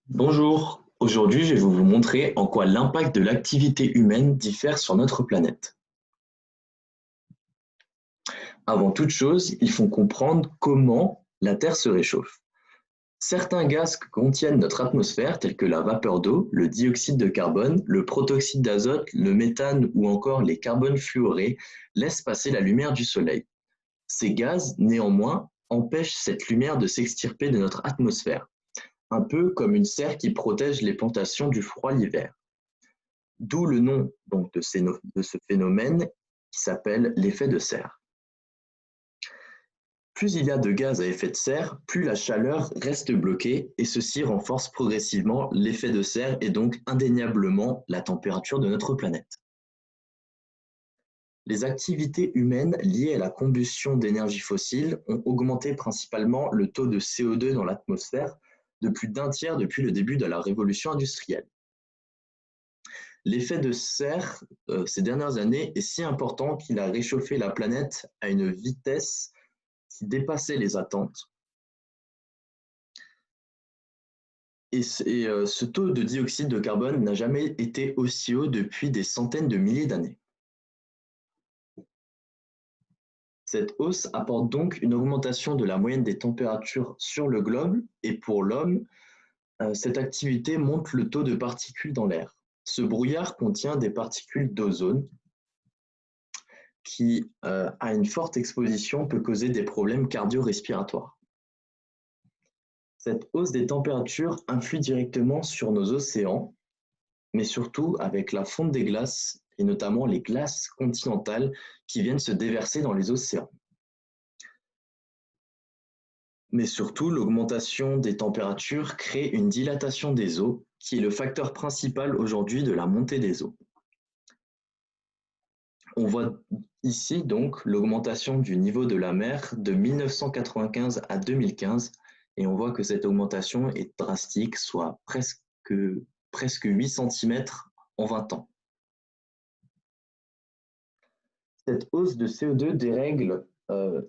Bonjour, aujourd'hui je vais vous montrer en quoi l'impact de l'activité humaine diffère sur notre planète. Avant toute chose, il faut comprendre comment la Terre se réchauffe. Certains gaz que contiennent notre atmosphère, tels que la vapeur d'eau, le dioxyde de carbone, le protoxyde d'azote, le méthane ou encore les carbones fluorés, laissent passer la lumière du Soleil. Ces gaz, néanmoins, empêchent cette lumière de s'extirper de notre atmosphère, un peu comme une serre qui protège les plantations du froid l'hiver. D'où le nom donc de ce phénomène qui s'appelle l'effet de serre. Plus il y a de gaz à effet de serre, plus la chaleur reste bloquée et ceci renforce progressivement l'effet de serre et donc indéniablement la température de notre planète. Les activités humaines liées à la combustion d'énergie fossile ont augmenté principalement le taux de CO2 dans l'atmosphère de plus d'un tiers depuis le début de la révolution industrielle. L'effet de serre, ces dernières années, est si important qu'il a réchauffé la planète à une vitesse qui dépassait les attentes. Ce taux de dioxyde de carbone n'a jamais été aussi haut depuis des centaines de milliers d'années. Cette hausse apporte donc une augmentation de la moyenne des températures sur le globe et pour l'homme, cette activité monte le taux de particules dans l'air. Ce brouillard contient des particules d'ozone qui, à une forte exposition, peut causer des problèmes cardio-respiratoires. Cette hausse des températures influe directement sur nos océans, mais surtout avec la fonte des glaces, et notamment les glaces continentales qui viennent se déverser dans les océans. Mais surtout, l'augmentation des températures crée une dilatation des eaux, qui est le facteur principal aujourd'hui de la montée des eaux. On voit ici donc l'augmentation du niveau de la mer de 1995 à 2015 et on voit que cette augmentation est drastique, soit presque 8 centimètres en 20 ans. Cette hausse de CO2 dérègle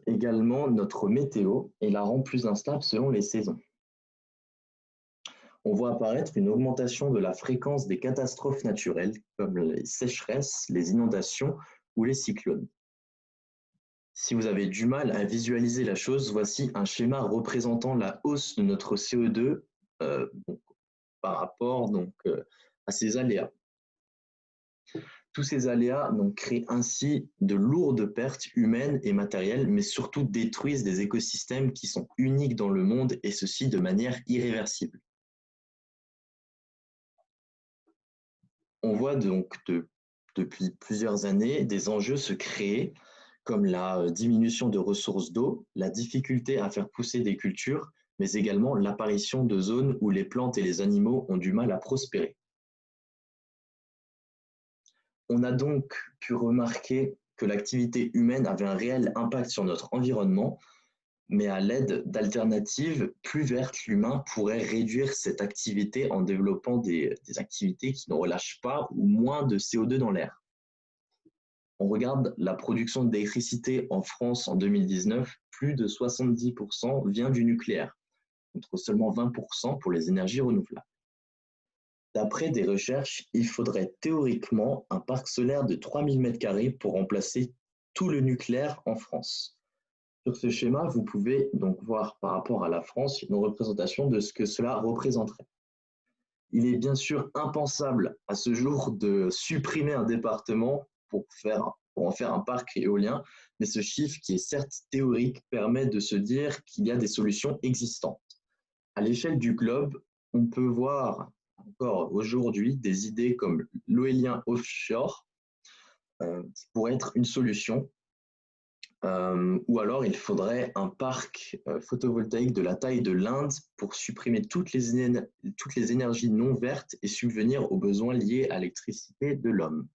également notre météo et la rend plus instable selon les saisons. On voit apparaître une augmentation de la fréquence des catastrophes naturelles comme les sécheresses, les inondations ou les cyclones. Si vous avez du mal à visualiser la chose, voici un schéma représentant la hausse de notre CO2 donc, par rapport à ces aléas. Tous ces aléas donc, créent ainsi de lourdes pertes humaines et matérielles, mais surtout détruisent des écosystèmes qui sont uniques dans le monde et ceci de manière irréversible. On voit donc depuis plusieurs années des enjeux se créer comme la diminution de ressources d'eau, la difficulté à faire pousser des cultures, mais également l'apparition de zones où les plantes et les animaux ont du mal à prospérer. On a donc pu remarquer que l'activité humaine avait un réel impact sur notre environnement, mais à l'aide d'alternatives plus vertes, l'humain pourrait réduire cette activité en développant des activités qui ne relâchent pas ou moins de CO2 dans l'air. On regarde la production d'électricité en France en 2019, plus de 70% vient du nucléaire, contre seulement 20% pour les énergies renouvelables. D'après des recherches, il faudrait théoriquement un parc solaire de 3000 m² pour remplacer tout le nucléaire en France. Sur ce schéma, vous pouvez donc voir par rapport à la France une représentation de ce que cela représenterait. Il est bien sûr impensable à ce jour de supprimer un département pour en faire un parc éolien, mais ce chiffre, qui est certes théorique, permet de se dire qu'il y a des solutions existantes. À l'échelle du globe, on peut voir encore aujourd'hui des idées comme l'éolien offshore, qui pourrait être une solution, ou alors il faudrait un parc photovoltaïque de la taille de l'Inde pour supprimer toutes les énergies non vertes et subvenir aux besoins liés à l'électricité de l'homme.